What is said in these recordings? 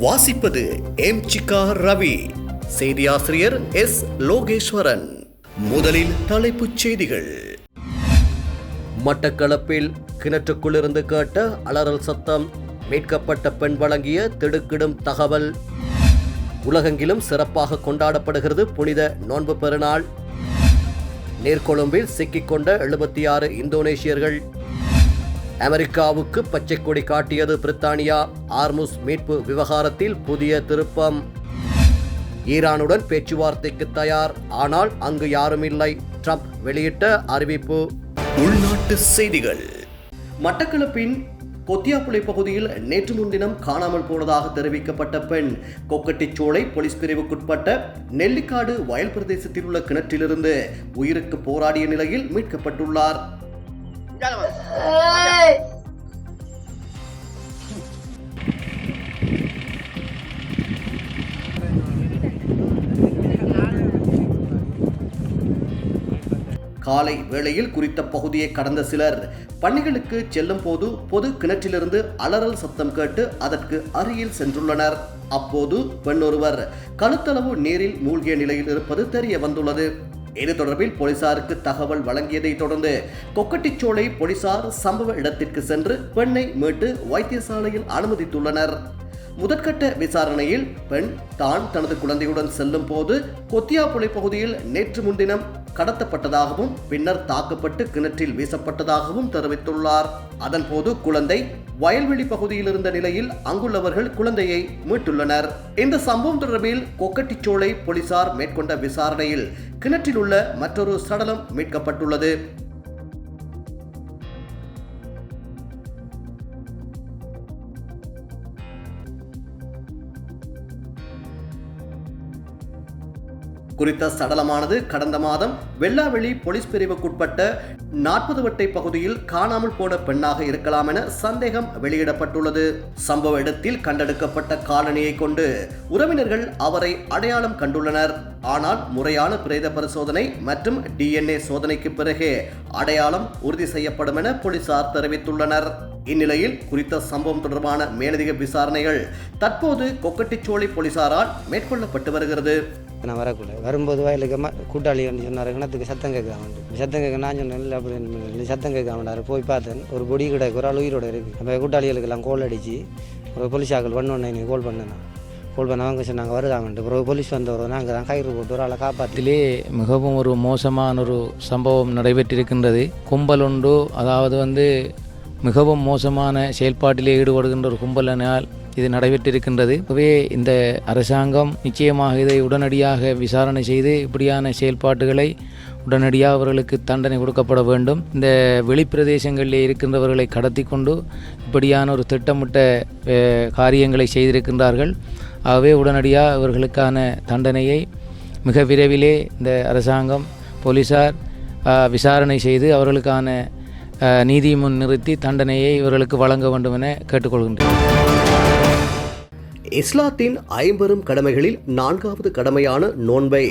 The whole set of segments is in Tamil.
வாசிப்பது எம் சிக்கா ரவி. செய்தியாசிரியர் எஸ் லோகேஸ்வரன். முதலில் தலைப்புச் செய்திகள். மட்டக்களப்பில் கிணற்றுக்குள்ளிருந்து கேட்ட அலறல் சத்தம். மீட்கப்பட்ட பெண் வழங்கிய திடுக்கிடும் தகவல். உலகெங்கிலும் சிறப்பாக கொண்டாடப்படுகிறது புனித நோன்பு பெருநாள். நீர்கொழும்பில் சிக்கிக்கொண்ட 76 இந்தோனேஷியர்கள். அமெரிக்காவுக்கு பச்சை கொடி காட்டியது பிரித்தானியா. ஆர்முஸ் மீட்பு விவகாரத்தில் புதிய திருப்பம். ஈரானுடன் பேச்சுவார்த்தைக்கு தயார், ஆனால் அங்கு யாரும் இல்லை. ட்ரம்ப் வெளியிட்ட அறிவிப்பு. உள்நாட்டு செய்திகள். மட்டக்களப்பின் கொத்தியாப்புளை பகுதியில் நேற்று முன்தினம் காணாமல் போனதாக தெரிவிக்கப்பட்ட பெண் கொக்கட்டிச்சோலை போலீஸ் பிரிவுக்குட்பட்ட நெல்லிக்காடு வயல் பிரதேசத்தில் உள்ள கிணற்றிலிருந்து உயிருக்கு போராடிய நிலையில் மீட்கப்பட்டுள்ளார். காலை வேளையில் குறித்த பகுதியை கடந்த சிலர் பணிகளுக்கு செல்லும் போது பொது கிணற்றிலிருந்து அலறல் சத்தம் கேட்டு அதற்கு அருகில் சென்றுள்ளனர். அப்போது பெண் ஒருவர் கழுத்தளவு நீரில் மூழ்கிய நிலையில் இருப்பது தெரிய வந்துள்ளது. இது தொடர்பில் போலீசாருக்கு தகவல் வழங்கியதை தொடர்ந்து கொக்கட்டிச்சோலை போலீசார் சம்பவ இடத்திற்கு சென்று பெண்ணை மீட்டு வைத்தியசாலையில் அனுமதித்துள்ளனர். முதற்கட்ட விசாரணையில் பெண் தான் தனது குழந்தையுடன் செல்லும் போது கொத்தியாப்புளை பகுதியில் நேற்று முன்தினம் கடத்தப்பட்டதாகவும் பின்னர் தாக்கப்பட்டு கிணற்றில் வீசப்பட்டதாகவும் தெரிவித்துள்ளார். அதன்போது குழந்தை வயல்வெளி பகுதியில் இருந்த நிலையில் அங்குள்ளவர்கள் குழந்தையை மீட்டுள்ளனர். இந்த சம்பவம் தொடர்பில் கொக்கட்டிச்சோலை போலீசார் மேற்கொண்ட விசாரணையில் கிணற்றில் உள்ள மற்றொரு சடலம் மீட்கப்பட்டுள்ளது. குறித்த சடலமானது கடந்த மாதம் வெள்ளாவெளி போலீஸ் பிரிவுக்குட்பட்ட 40 வட்டை பகுதியில் காணாமல் போன பெண்ணாக இருக்கலாம் என சந்தேகம் வெளியிடப்பட்டுள்ளது. சம்பவ இடத்தில் கண்டெடுக்கப்பட்ட காலணியை கொண்டு உறவினர்கள் அவரை அடையாளம் கண்டுள்ளனர். ஆனால் முறையான பிரேத பரிசோதனை மற்றும் DNA சோதனைக்கு பிறகே அடையாளம் உறுதி செய்யப்படும் என போலீசார் தெரிவித்துள்ளனர். இந்நிலையில் குறித்த சம்பவம் தொடர்பான மேலதிக விசாரணைகள் தற்போது கொக்கட்டிச்சோலை போலீசாரால் மேற்கொள்ளப்பட்டு வருகிறது. நான் வரக்கூட வரும்போது வயலுக்கு கூட்டாளி சொன்னார், கிணத்துக்கு சத்தம் கேட்காமட்டு. சத்தம் கேட்க நான் சொன்னேன் இல்லை அப்படின்னு சத்தம் கேட்காமட்டார். போய் பார்த்தேன், ஒரு பொடி கிடக்கு, ஒரு ஆள் உயிரோட இருக்குது. அப்போ கூட்டாளிகளுக்கெல்லாம் கோல் அடித்து ஒரு போலீஸ் ஆக்கள் 119 கோல் பண்ணேன். கோல் பண்ண அவங்க சொன்னாங்க வருதாங்கன்ட்டு. அப்புறம் போலீஸ் வந்தவர் நாங்கள் தான் கயிறு போட்டு ஒரு ஆளை காப்பாற்றிலே. மிகவும் ஒரு மோசமான ஒரு சம்பவம் நடைபெற்றிருக்கின்றது. கும்பல் ஒன்று, அதாவது மிகவும் மோசமான செயல்பாட்டிலே ஈடுபடுகின்ற ஒரு கும்பலினால் இது நடைபெற்றிருக்கின்றது. எனவே இந்த அரசாங்கம் நிச்சயமாக இதை உடனடியாக விசாரணை செய்து இப்படியான செயல்பாடுகளை உடனடியாக அவர்களுக்கு தண்டனை கொடுக்கப்பட வேண்டும். இந்த வெளிப்பிரதேசங்களில் இருக்கின்றவர்களை கடத்தி கொண்டு இப்படியான ஒரு திட்டமிட்ட காரியங்களை செய்திருக்கின்றார்கள். ஆகவே உடனடியாக அவர்களுக்கான தண்டனையை மிக விரைவிலே இந்த அரசாங்கம் போலீசார் விசாரணை செய்து அவர்களுக்கான நீதி முன் நிறுத்தி தண்டனையை இவர்களுக்கு வழங்க வேண்டும் என கேட்டுக்கொள்கின்றனர். இஸ்லாத்தின் 50 கடமைகளில் 4வது கடமையான நோன்பை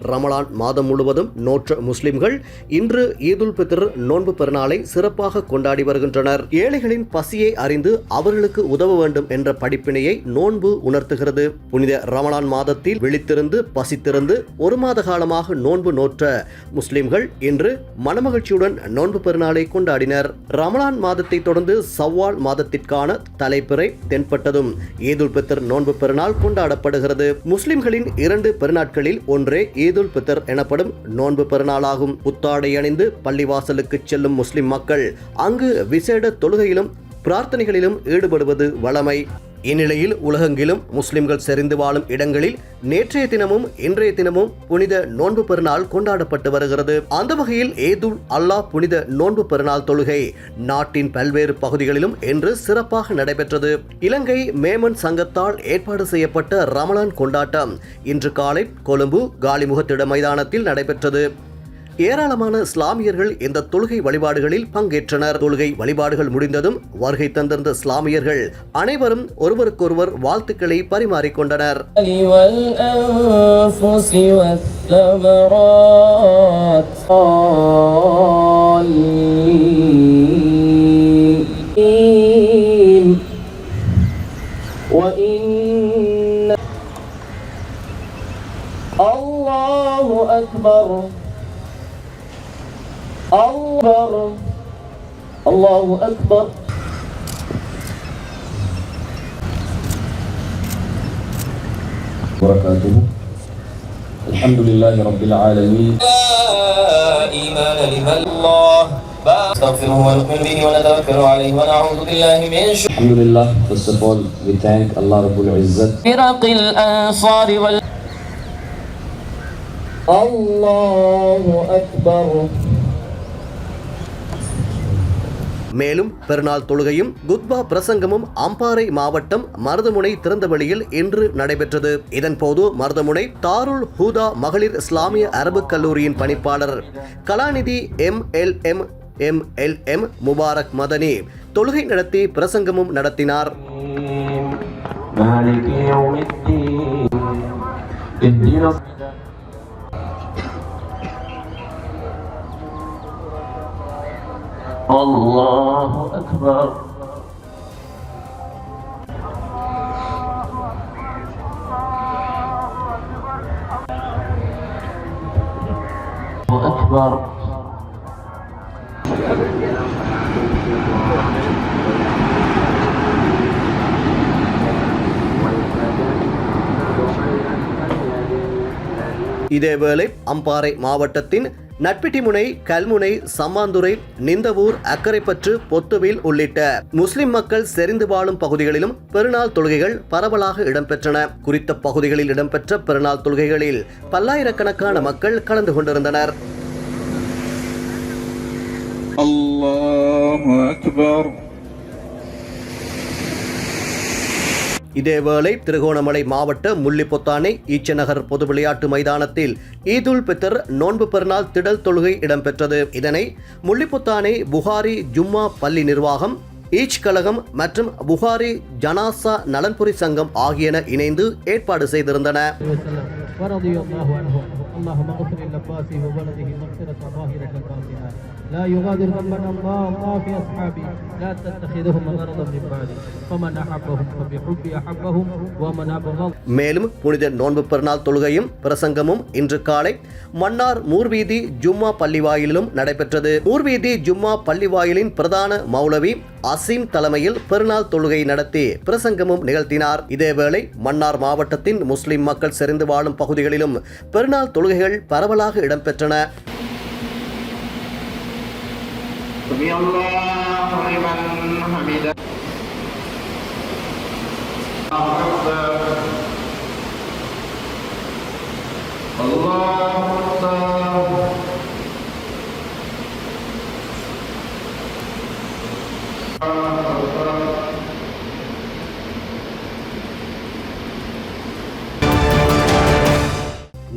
ரமலான் மாதம் முழுவதும் நோற்ற முஸ்லிம்கள் இன்று ஈதுல் பித்ர் நோன்பு பெருநாளை சிறப்பாக கொண்டாடி வருகின்றனர். ஏழைகளின் பசியை அறிந்து அவர்களுக்கு உதவ வேண்டும் என்ற படிப்பினையை நோன்பு உணர்த்துகிறது. புனித ரமலான் மாதத்தில் விழித்திருந்து பசித்திருந்து ஒரு மாத காலமாக நோன்பு நோற்ற முஸ்லிம்கள் இன்று மனமகிழ்ச்சியுடன் நோன்பு பெருநாளை கொண்டாடினர். ரமலான் மாதத்தை தொடர்ந்து சவ்வால் மாதத்திற்கான தலைப்பிறை தென்பட்டதும் ஈதுல் பித்ர் நோன்பு பெருநாள் கொண்டாடப்படுகிறது. முஸ்லிம்களின் 2 பெருநாட்களில் ஒன்றே ஈதுல் பித்ர் எனப்படும் நோன்பு பெருநாளாகும். புத்தாடை அணிந்து பள்ளிவாசலுக்கு செல்லும் முஸ்லிம் மக்கள் அங்கு விசேட தொழுகையிலும் பிரார்த்தனைகளிலும் ஈடுபடுவது வழமை. இந்நிலையில் உலகெங்கிலும் முஸ்லிம்கள் செறிந்து வாழும் இடங்களில் நேற்றைய தினமும் இன்றைய தினமும் புனித நோன்பு பெருநாள் கொண்டாடப்பட்டு வருகிறது. அந்த வகையில் ஏதுல் அல்லாஹ் புனித நோன்பு பெருநாள் தொழுகை நாட்டின் பல்வேறு பகுதிகளிலும் இன்று சிறப்பாக நடைபெற்றது. இலங்கை மேமன் சங்கத்தால் ஏற்பாடு செய்யப்பட்ட ரமலான் கொண்டாட்டம் இன்று காலை கொழும்பு காலிமுகத்திட மைதானத்தில் நடைபெற்றது. ஏராளமான இஸ்லாமியர்கள் இந்த தொழுகை வழிபாடுகளில் பங்கேற்றனர். தொழுகை வழிபாடுகள் முடிந்ததும் வருகை தந்திருந்த இஸ்லாமியர்கள் அனைவரும் ஒருவருக்கொருவர் வாழ்த்துக்களை பரிமாறிக்கொண்டனர். وإن الله أكبر الله أكبر وبركاته. الحمد لله رب العالمين. لا إيمان لمن الله نستغفره ونؤمن به ونتوكل عليه ونعوذ بالله من شرور Alhamdulillah, first of all, we thank Allah Rabbul Izzat. فرق الأنصار الله أكبر. மேலும் பெருநாள் தொழுகையும் குத்பா பிரசங்கமும் அம்பாறை மாவட்டம் மருதமுனை திறந்தவெளியில் இன்று நடைபெற்றது. இதன்போது மருதமுனை தாருல் ஹூதா மகளிர் இஸ்லாமிய அரபு கல்லூரியின் பணிப்பாளர் கலாநிதி MLM முபாரக் மதனி தொழுகை நடத்தி பிரசங்கமும் நடத்தினார். الله أكبر. أكبر. இதேவேளை அம்பாறை மாவட்டத்தின் நட்பிட்டிமுனை, கல்முனை, சம்மாந்துறை, நிந்தவூர், அக்கரைப்பற்று, பொத்துவில் உள்ளிட்ட முஸ்லிம் மக்கள் செறிந்து வாழும் பகுதிகளிலும் பெருநாள் தொழுகைகள் பரவலாக இடம்பெற்றன. குறித்த பகுதிகளில் இடம்பெற்ற பெருநாள் தொழுகைகளில் பல்லாயிரக்கணக்கான மக்கள் கலந்து கொண்டிருந்தனர். அல்லாஹு அக்பர். இதேவேளை திருகோணமலை மாவட்ட முள்ளிப்பொத்தானை ஈச்சநகர் பொது விளையாட்டு மைதானத்தில் ஈதுல் பித்ர் நோன்பு பெருநாள் திடல் தொழுகை இடம்பெற்றது. இதனை முள்ளிப்பொத்தானை புகாரி ஜும்மா பள்ளி நிர்வாகம், ஈச் கழகம் மற்றும் புகாரி ஜனாசா நலன்புரி சங்கம் ஆகியன இணைந்து ஏற்பாடு செய்திருந்தன. لا يغادر ذنبا الله في أصحابي لا تتخذهم غرضا من بعدي فمن أحبهم فبحبي أحبهم ومن أبغض. மேலும் புனித நோன்பு பெருநாள் தொழுகையும் பிரசங்கமும் இன்று காலை மன்னார் மூர்வீதி ஜும்மா பள்ளிவாயிலும் நடைபெற்றது. மூர்வீதி ஜும்மா பள்ளிவாயிலின் பிரதான மௌலவி அசீம் தலைமையில் பெருநாள் தொழுகை நடத்தி பிரசங்கமும் நிகழ்த்தினார். இதேவேளை மன்னார் மாவட்டத்தின் முஸ்லிம் மக்கள் செறிந்து வாழும் பகுதிகளிலும் பெருநாள் தொழுகைகள் பரவலாக இடம்பெற்றன. سمع الله لمن حمده. الله أكبر.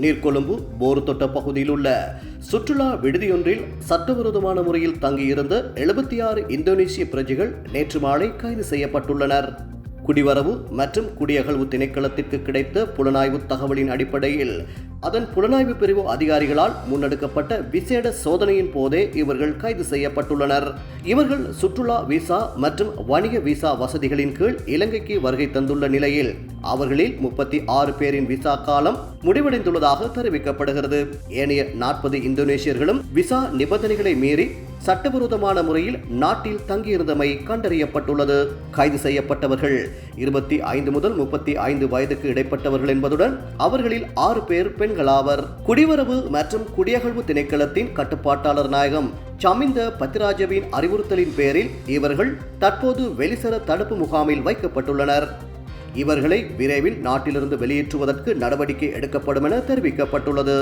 நீர்கொழும்பு போர்தொட்ட பகுதியில் உள்ள சுற்றுலா விடுதியொன்றில் சட்டவிரோதமான முறையில் தங்கியிருந்த 76 இந்தோனேசிய பிரஜைகள் நேற்று மாலை கைது செய்யப்பட்டுள்ளனர். குடிவரவு மற்றும் குடியகழ்வு திணைக்களத்திற்கு கிடைத்த புலனாய்வு தகவலின் அடிப்படையில் அதன் புலனாய்வு பிரிவு அதிகாரிகளால் முன்னெடுக்கப்பட்ட விசேட சோதனையின் போதே இவர்கள் கைது செய்யப்பட்டுள்ளனர். இவர்கள் சுற்றுலா விசா மற்றும் வணிக விசா வசதிகளின் கீழ் இலங்கைக்கு வருகை தந்துள்ள நிலையில் அவர்களில் 36 பேரின் விசா காலம் முடிவடைந்துள்ளதாக தெரிவிக்கப்படுகிறது. ஏனைய 40 இந்தோனேசியர்களும் விசா நிபந்தனைகளை மீறி சட்டவிரோதமான முறையில் நாட்டில் தங்கியிருந்தமை கண்டறியப்பட்டுள்ளது. கைது செய்யப்பட்டவர்கள் 25 முதல் 35 வயதுக்கு இடைப்பட்டவர்கள் என்பதுடன் அவர்களில் 6 பேர் பெண்களாவர். குடிவரவு மற்றும் குடியகழ்வு திணைக்களத்தின் கட்டுப்பாட்டாளர் நாயகம் சமிந்த பத்திராஜவின் அறிவுறுத்தலின் பேரில் இவர்கள் தற்போது வெளிசர தடுப்பு முகாமில் வைக்கப்பட்டுள்ளனர். இவர்களை விரைவில் நாட்டிலிருந்து வெளியேற்றுவதற்கு நடவடிக்கை எடுக்கப்படும் என தெரிவிக்கப்பட்டுள்ளது.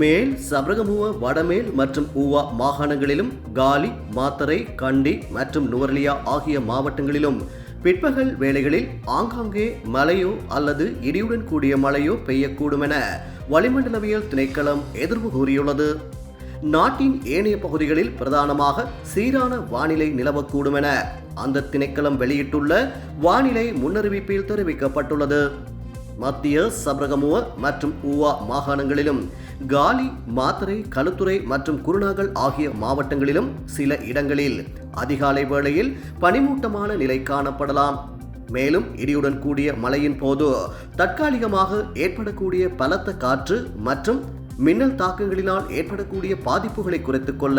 மேல் சபரகமுவ, வடமேல் மற்றும் ஊவா மாகாணங்களிலும் காலி, மாத்தறை, கண்டி மற்றும் நுவர்லியா ஆகிய மாவட்டங்களிலும் பிற்பகல் வேளைகளில் ஆங்காங்கே மழையோ அல்லது இடியுடன் கூடிய மழையோ பெய்யக்கூடும் என வளிமண்டலவியல் திணைக்களம் எதிர்வு கூறியுள்ளது. நாட்டின் ஏனைய பகுதிகளில் பிரதானமாக சீரான வானிலை நிலவக்கூடும் என அந்த திணைக்களம் வெளியிட்டுள்ள வானிலை முன்னறிவிப்பில் தெரிவிக்கப்பட்டுள்ளது. மத்திய சபரகமுவ மற்றும் ஊவா மாகாணங்களிலும் காலி, மாத்தறை, களுத்துறை மற்றும் குருநாகல் ஆகிய மாவட்டங்களிலும் சில இடங்களில் அதிகாலை வேளையில் பனிமூட்டமான நிலை காணப்படலாம். மேலும் இடியுடன் கூடிய மழையின் போது தற்காலிகமாக ஏற்படக்கூடிய பலத்த காற்று மற்றும் மின்னல் தாக்கங்களினால் ஏற்படக்கூடிய பாதிப்புகளை குறைத்துக் கொள்ள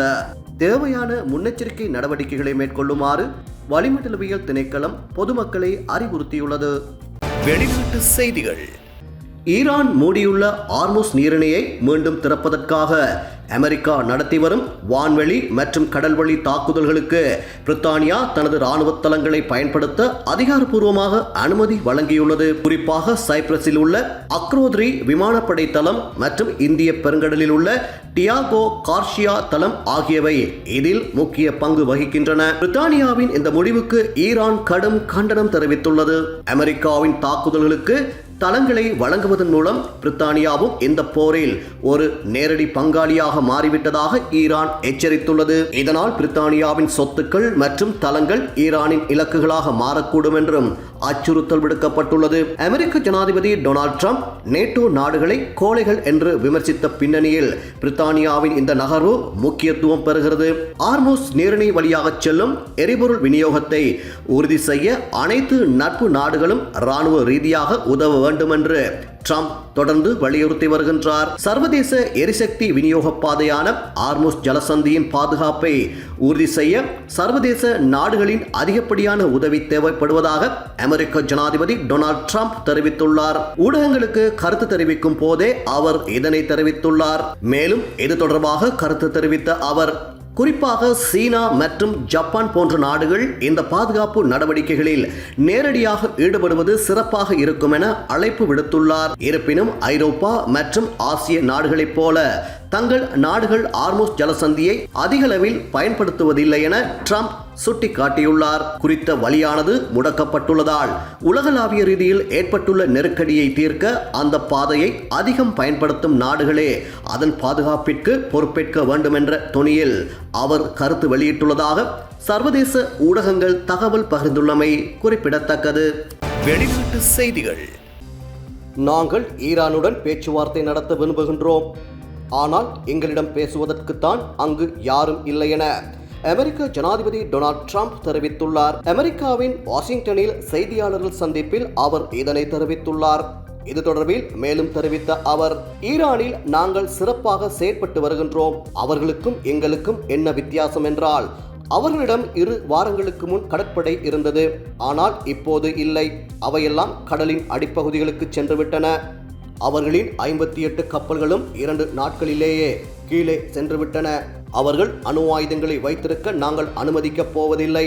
தேவையான முன்னெச்சரிக்கை நடவடிக்கைகளை மேற்கொள்ளுமாறு வளிமண்டலவியல் திணைக்களம் பொதுமக்களை அறிவுறுத்தியுள்ளது. வெளிநாட்டு செய்திகள். ஈரான் மூடியுள்ள ஹார்முஸ் நீரிணையை மீண்டும் திறப்பதற்காக அமெரிக்கா நடத்தி வரும் வான்வெளி மற்றும் கடல்வழி தாக்குதல்களுக்கு பிரித்தானியா தனது இராணுவ தளங்களை பயன்படுத்த அதிகாரப்பூர்வமாக அனுமதி வழங்கியுள்ளது. குறிப்பாக சைப்ரஸில் உள்ள அக்ரோத்ரி விமானப்படை தளம் மற்றும் இந்திய பெருங்கடலில் உள்ள டியாகோ கார்ஷியா தளம் ஆகியவை இதில் முக்கிய பங்கு வகிக்கின்றன. பிரித்தானியாவின் இந்த முடிவுக்கு ஈரான் கடும் கண்டனம் தெரிவித்துள்ளது. அமெரிக்காவின் தாக்குதல்களுக்கு தளங்களை வழங்குவதன் மூலம் பிரித்தானியாவும் இந்த போரில் ஒரு நேரடி பங்காளியாக மாறிவிட்டதாக ஈரான் எச்சரித்துள்ளது. இதனால் பிரித்தானியாவின் சொத்துக்கள் மற்றும் தளங்கள் ஈரானின் இலக்குகளாக மாறக்கூடும் என்றும் அச்சுறுத்தல் விடுக்கப்பட்டுள்ளது. அமெரிக்க ஜனாதிபதி டொனால்ட் ட்ரம்ப் நேட்டோ நாடுகளை கோழைகள் என்று விமர்சித்த பின்னணியில் பிரித்தானியாவின் இந்த நகர்வு முக்கியத்துவம் பெறுகிறது. ஹார்முஸ் நீரிணை வழியாக செல்லும் எரிபொருள் விநியோகத்தை உறுதி செய்ய அனைத்து நட்பு நாடுகளும் இராணுவ ரீதியாக உதவ வேண்டும் என்று ட்ரம்ப் தொடர்ந்து வலியுறுத்தி வருகின்றார். சர்வதேச எரிசக்தி விநியோக பாதையான ஹார்முஸ் ஜலசந்தியின் பாதுகாப்பை உறுதி செய்ய சர்வதேச நாடுகளின் அதிகப்படியான உதவி தேவைப்படுவதாக அமெரிக்க ஜனாதிபதி டொனால்ட் ட்ரம்ப் தெரிவித்துள்ளார். ஊடகங்களுக்கு கருத்து தெரிவிக்கும் போதே அவர் இதனை தெரிவித்துள்ளார். மேலும் இது தொடர்பாக கருத்து தெரிவித்த அவர் குறிப்பாக சீனா மற்றும் ஜப்பான் போன்ற நாடுகள் இந்த பாதுகாப்பு நடவடிக்கைகளில் நேரடியாக ஈடுபடுவது சிறப்பாக இருக்கும் என அழைப்பு விடுத்துள்ளார். இருப்பினும் ஐரோப்பா மற்றும் ஆசிய நாடுகளைப் போல தங்கள் நாடுகள் ஹார்முஸ் ஜலசந்தியை அதிகளவில் பயன்படுத்துவதில்லை என ட்ரம்ப் சுட்டிக்காட்டியுள்ளார். குறித்த வழியானது முடக்கப்பட்டுள்ளதால் உலகளாவிய ரீதியில் ஏற்பட்டுள்ள நெருக்கடியை தீர்க்க அந்த பாதையை அதிகம் பயன்படுத்தும் நாடுகளே அதன் பாதுகாப்பிற்கு பொறுப்பேற்க வேண்டும் என்ற தொனியில் அவர் கருத்து வெளியிட்டுள்ளதாக சர்வதேச ஊடகங்கள் தகவல் பகிர்ந்துள்ளமை குறிப்பிடத்தக்கது. வெளிநாட்டு செய்திகள். நாங்கள் ஈரானுடன் பேச்சுவார்த்தை நடத்த விரும்புகின்றோம், ஆனால் எங்களிடம் பேசுவதற்குத்தான் அங்கு யாரும் இல்லை என அமெரிக்க ஜனாதிபதி டொனால்ட் ட்ரம்ப் தெரிவித்துள்ளார். அமெரிக்காவின் வாஷிங்டனில் செய்தியாளர்கள் சந்திப்பில் அவர் இதனை தெரிவித்துள்ளார். இது தொடர்பில் மேலும் தெரிவித்த அவர், ஈரானில் நாங்கள் சிறப்பாக செயற்பட்டு வருகின்றோம். அவர்களுக்கும் எங்களுக்கும் என்ன வித்தியாசம் என்றால், அவர்களிடம் 2 வாரங்களுக்கு முன் கடற்படை இருந்தது, ஆனால் இப்போது இல்லை. அவையெல்லாம் கடலின் அடிப்பகுதிகளுக்கு சென்றுவிட்டன. அவர்களின் 58 கப்பல்களும் 2 நாட்களிலேயே கீழே சென்றுவிட்டன. அவர்கள் அணு ஆயுதங்களை வைத்திருக்க நாங்கள் அனுமதிக்கப் போவதில்லை.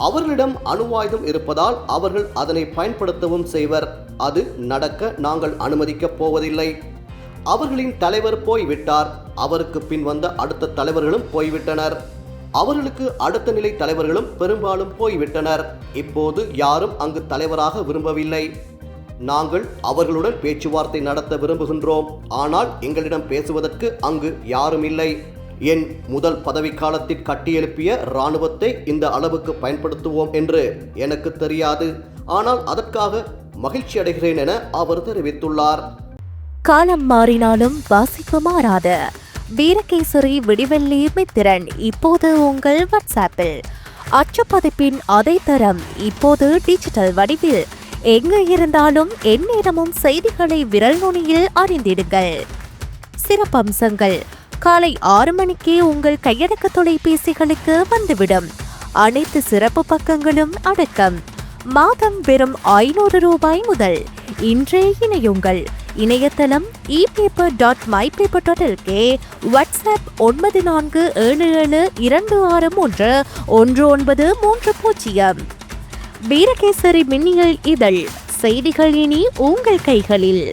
அவர்களிடம் அணு ஆயுதம் இருப்பதால் அவர்கள் அதனை பயன்படுத்தவும் செய்வர். அது நடக்க நாங்கள் அனுமதிக்கப் போவதில்லை. அவர்களின் தலைவர் போய்விட்டார். அவருக்கு பின் வந்த அடுத்த தலைவர்களும் போய்விட்டனர். அவர்களுக்கு அடுத்த நிலை தலைவர்களும் பெரும்பாலும் போய்விட்டனர். இப்போது யாரும் அங்கு தலைவராக விரும்பவில்லை. நாங்கள் அவர்களுடன் பேச்சுவார்த்தை நடத்த விரும்புகின்றோம், ஆனால் எங்களிடம் பேசுவதற்கு அங்கு யாரும் இல்லை. என் முதல் பதவிக்காலத்தில் கட்டியெழுப்பிய இராணுவத்தை இந்த அளவுக்கு பயன்படுத்துவோம் என்று எனக்கு தெரியாது, ஆனால் அதற்காக மகிழ்ச்சி அடைகிறேன் என அவர் தெரிவித்துள்ளார். காலம் மாறினாலும் வாசிப்பு மாறாத வீரகேசரி விடிவெள்ளி மித்திரன் இப்போது உங்கள் வாட்ஸ்ஆப்பில். அச்சுப்பதிப்பின் அதே தரம் இப்போது டிஜிட்டல் வடிவில். எங்கு இருந்தாலும் எந்நேரமும் செய்திகளை விரல் நுனியில் அறிந்திடுங்கள். சிறப்பம்சங்கள் காலை 6 மணிக்கே உங்கள் கையடக்க தொலைபேசிகளுக்கு வந்துவிடும். அனைத்து சிறப்பு பக்கங்களும் அடக்கம். மாதம் வெறும் 500 ரூபாய் முதல். இன்றே இணையுங்கள். இணையதளம் epaper.mypaper.lk. வாட்ஸ்அப் 9472631930. வீரகேசரி மின்னியல் இதழ். செய்திகள் இனி உங்கள் கைகளில்.